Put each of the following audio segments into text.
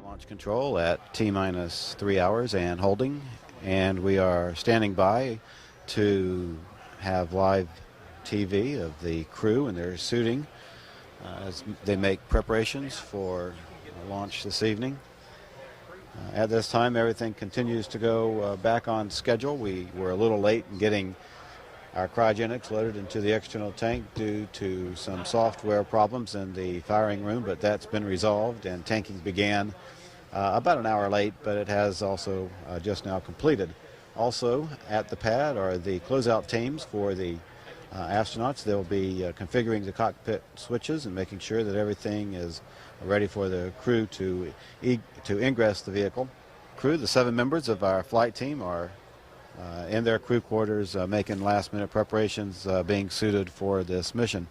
Launch control at T-minus 3 hours and holding, and we are standing by to have live TV of the crew and their suiting as they make preparations for launch this evening. At this time, everything continues to go back on schedule. We were a little late in getting our cryogenics loaded into the external tank due to some software problems in the firing room, but that's been resolved and tanking began about an hour late, but it has also just now completed. Also at the pad are the closeout teams for the astronauts. They'll be configuring the cockpit switches and making sure that everything is ready for the crew to ingress the vehicle. Crew, the 7 members of our flight team, are in their crew quarters making last-minute preparations, being suited for this mission.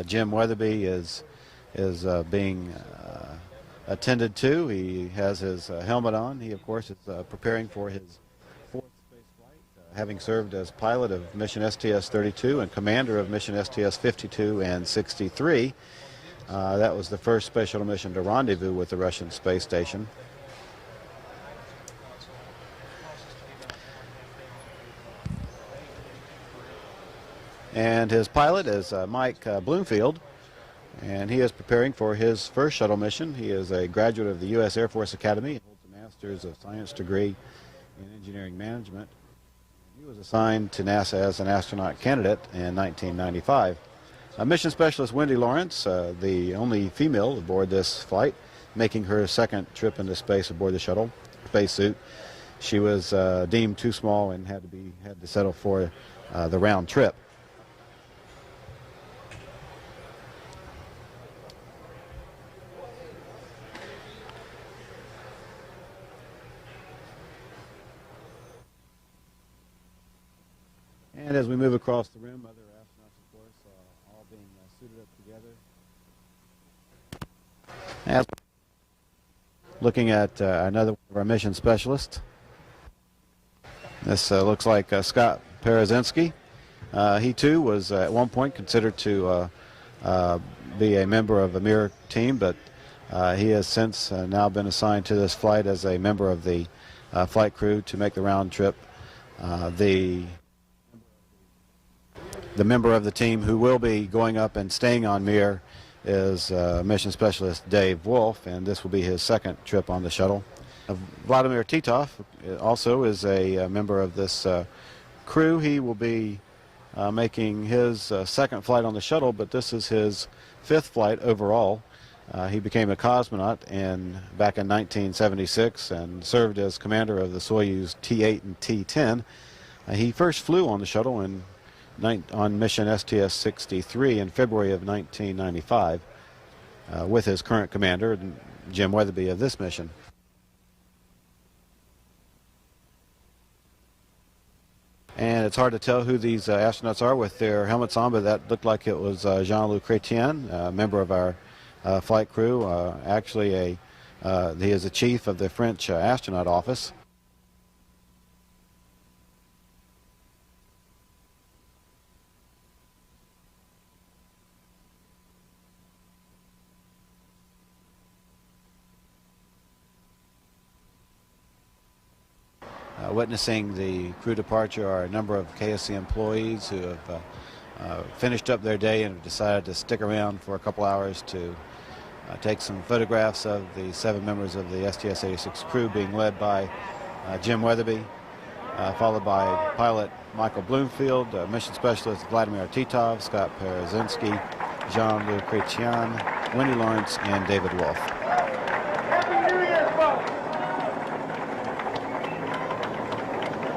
Jim Weatherby is being attended to. He has his helmet on. He, of course, is preparing for his 4th space flight, having served as pilot of mission STS-82 and commander of mission STS-82 and 63. That was the first space shuttle mission to rendezvous with the Russian space station. And his pilot is Mike Bloomfield, and he is preparing for his first shuttle mission. He is a graduate of the U.S. Air Force Academy and holds a Master's of Science degree in Engineering Management. He was assigned to NASA as an astronaut candidate in 1995. Mission Specialist Wendy Lawrence, the only female aboard this flight, making her second trip into space aboard the shuttle spacesuit. She was deemed too small and had to settle for the round trip. And as we move across the room, other astronauts, of course, all being suited up together. As looking at another one of our mission specialists. This looks like Scott Parazynski. He too was at one point considered to be a member of the Mir team, but he has since now been assigned to this flight as a member of the flight crew to make the round trip. The member of the team who will be going up and staying on Mir is mission specialist Dave Wolf, and this will be his second trip on the shuttle. Vladimir Titov also is a member of this crew. He will be making his second flight on the shuttle, but this is his 5th flight overall. He became a cosmonaut back in 1976 and served as commander of the Soyuz T-8 and T-10. He first flew on the shuttle on mission STS-63 in February of 1995 with his current commander, Jim Weatherby, of this mission. And it's hard to tell who these astronauts are with their helmets on, but that looked like it was Jean-Luc Chrétien, a member of our flight crew. Actually, he is the chief of the French astronaut office. Witnessing the crew departure are a number of KSC employees who have finished up their day and have decided to stick around for a couple hours to take some photographs of the 7 members of the STS-86 crew, being led by Jim Weatherby, followed by pilot Michael Bloomfield, mission specialist Vladimir Titov, Scott Parazynski, Jean-Luc Chrétien, Wendy Lawrence, and David Wolf.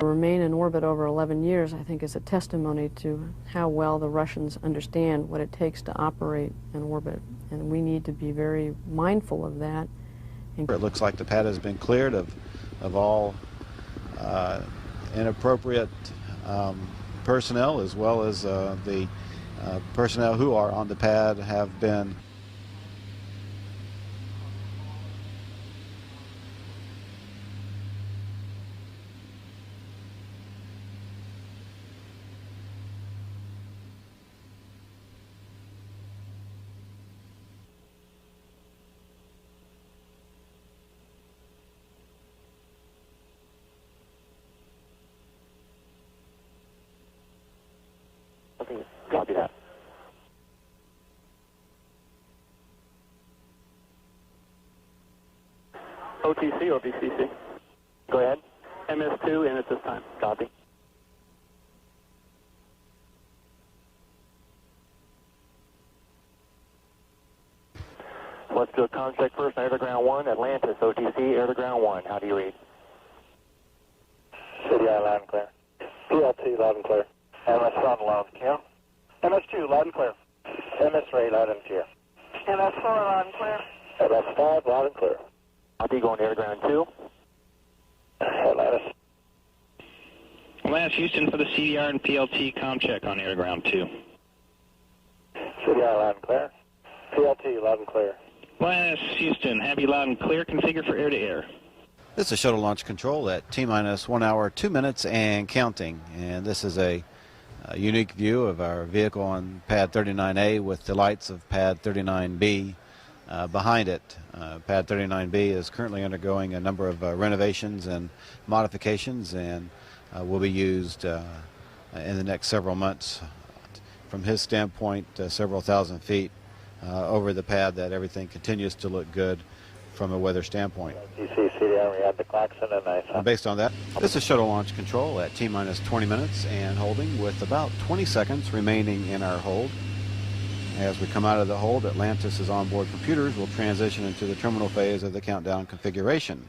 To remain in orbit over 11 years, I think, is a testimony to how well the Russians understand what it takes to operate in orbit, and we need to be very mindful of that. It looks like the pad has been cleared of all inappropriate personnel, as well as the personnel who are on the pad have been Copy that. OTC or VCC? Go ahead. MS2 in at this time. Copy. Let's do a con check first. Air to ground 1, Atlantis, OTC, air to ground 1. How do you read? CDI loud and clear. PLT loud and clear. MS1 loud and clear. MS2 loud and clear. MS3 loud and clear. MS4 loud and clear. MS5 loud and clear. Copy, going to air to ground 2. Atlantis. Atlantis, Houston for the CDR and PLT com check on air to ground 2. CDI loud and clear. PLT loud and clear. Atlantis, Houston, have you loud and clear. Configure for air-to-air. This is shuttle launch control at T-minus 1 hour, 2 minutes and counting. And this is a unique view of our vehicle on pad 39A with the lights of pad 39B behind it. Pad 39B is currently undergoing a number of renovations and modifications and will be used in the next several months. From his standpoint, several thousand feet over the pad, that everything continues to look good from a weather standpoint. CDR, we had the klaxon and Based on that, this is shuttle launch control at T-minus 20 minutes and holding with about 20 seconds remaining in our hold. As we come out of the hold, Atlantis' onboard computers will transition into the terminal phase of the countdown configuration.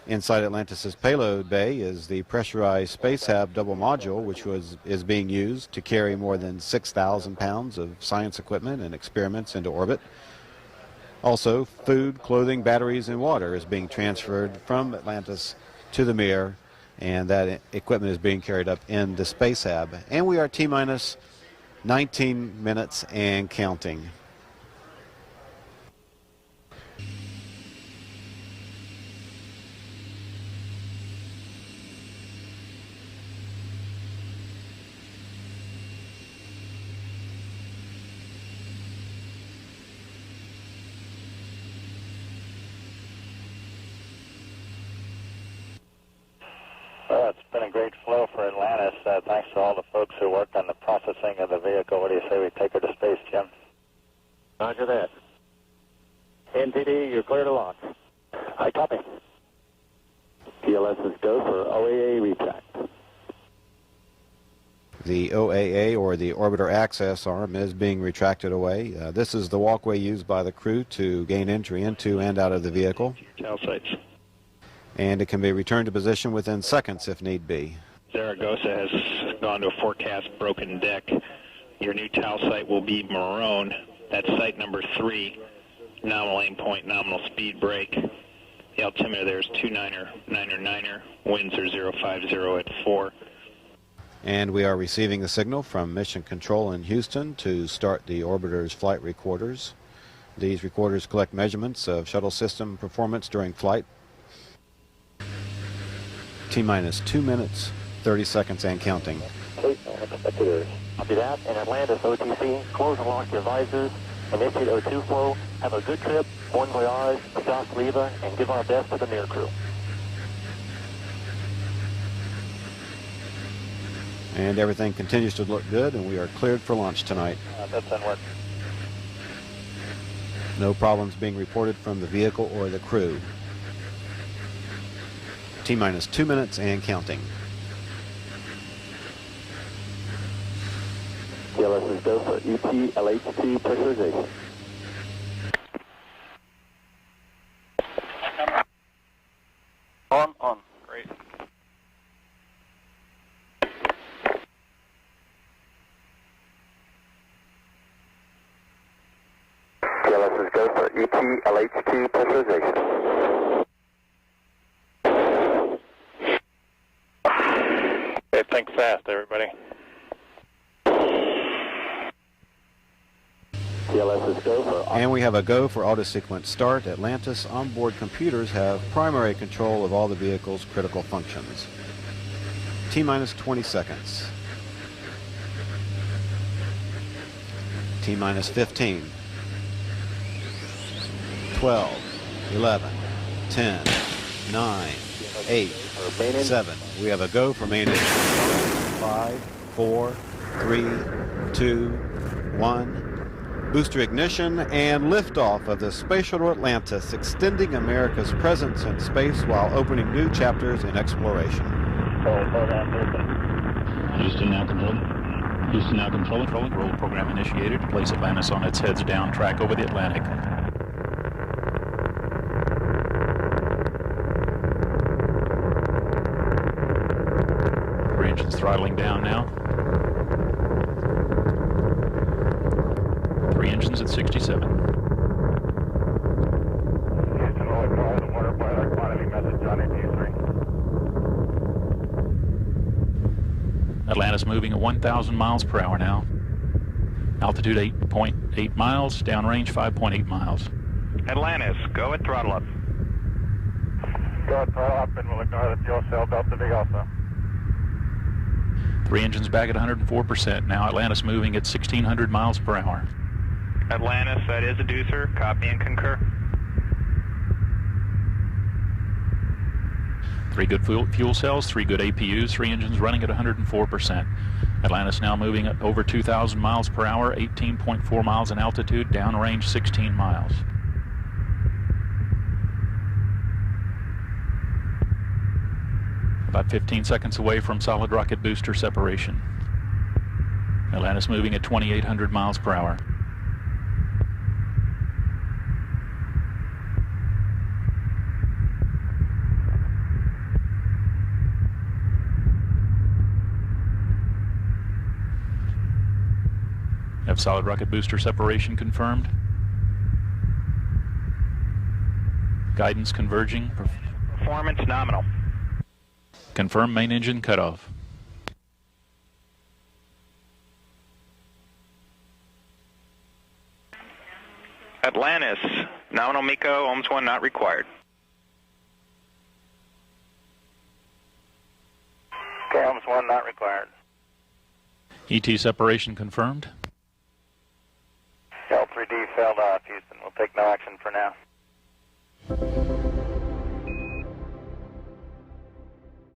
Inside Atlantis' payload bay is the pressurized SPACEHAB double module, which is being used to carry more than 6,000 pounds of science equipment and experiments into orbit. Also, food, clothing, batteries, and water is being transferred from Atlantis to the Mir, and that equipment is being carried up in the SPACEHAB. And we are T-minus 19 minutes and counting. Well, it's been a great flow for Atlantis. Thanks to all the folks who worked on the processing of the vehicle. What do you say we take her to space, Jim? Roger that. NTD, you're clear to launch. I copy. TLS is go for OAA retract. The OAA, or the Orbiter Access Arm, is being retracted away. This is the walkway used by the crew to gain entry into and out of the vehicle. Tail sights. And it can be returned to position within seconds if need be. Zaragoza has gone to a forecast broken deck. Your new tail sight will be maroon. That's site number 3. Nominal aim point, nominal speed break. The altimeter there is 29er. Winds are 050 at 4. And we are receiving the signal from Mission Control in Houston to start the orbiter's flight recorders. These recorders collect measurements of shuttle system performance during flight. T-minus 2 minutes, 30 seconds and counting. Copy that. In Atlantis, OTC, close and lock your visors. Initiate O2 flow. Have a good trip. Bon voyage. Josh Leva, and give our best to the Mir crew. And everything continues to look good, and we are cleared for launch tonight. That's on work. No problems being reported from the vehicle or the crew. T-minus 2 minutes and counting. TLS is go for EP LHT pressurization. On. Great. TLS is go for EP LHT pressurization. Okay, think fast, everybody. TLS is go for... And we have a go for auto-sequence start. Atlantis onboard computers have primary control of all the vehicle's critical functions. T-minus 20 seconds. T-minus 15. 12, 11, 10, 9, 8, 7. We have a go for main engine. 5, 4, 3, 2, 1. Booster ignition and liftoff of the Space Shuttle Atlantis, extending America's presence in space while opening new chapters in exploration. Houston now controlling. Houston now controlling. Roll program initiated. Place Atlantis on its heads down track over the Atlantic. Engines throttling down now. 3 engines at 67. Houston will call the water pilot quantity message on AT3. Atlantis moving at 1,000 miles per hour now. Altitude 8.8 miles, downrange 5.8 miles. Atlantis, go at throttle up. Go at throttle up and we'll ignore the fuel cell Delta V also. 3 engines back at 104%. Now Atlantis moving at 1,600 miles per hour. Atlantis, that is a deucer. Copy and concur. 3 good fuel cells, 3 good APUs, 3 engines running at 104%. Atlantis now moving at over 2,000 miles per hour, 18.4 miles in altitude, downrange 16 miles. About 15 seconds away from solid rocket booster separation. Atlantis moving at 2,800 miles per hour. Have solid rocket booster separation confirmed. Guidance converging. Performance nominal. Confirm main engine cutoff. Atlantis, nominal MECO, ohms 1 not required. Okay, ohms 1 not required. ET separation confirmed. L3D failed off, Houston. We'll take no action for now.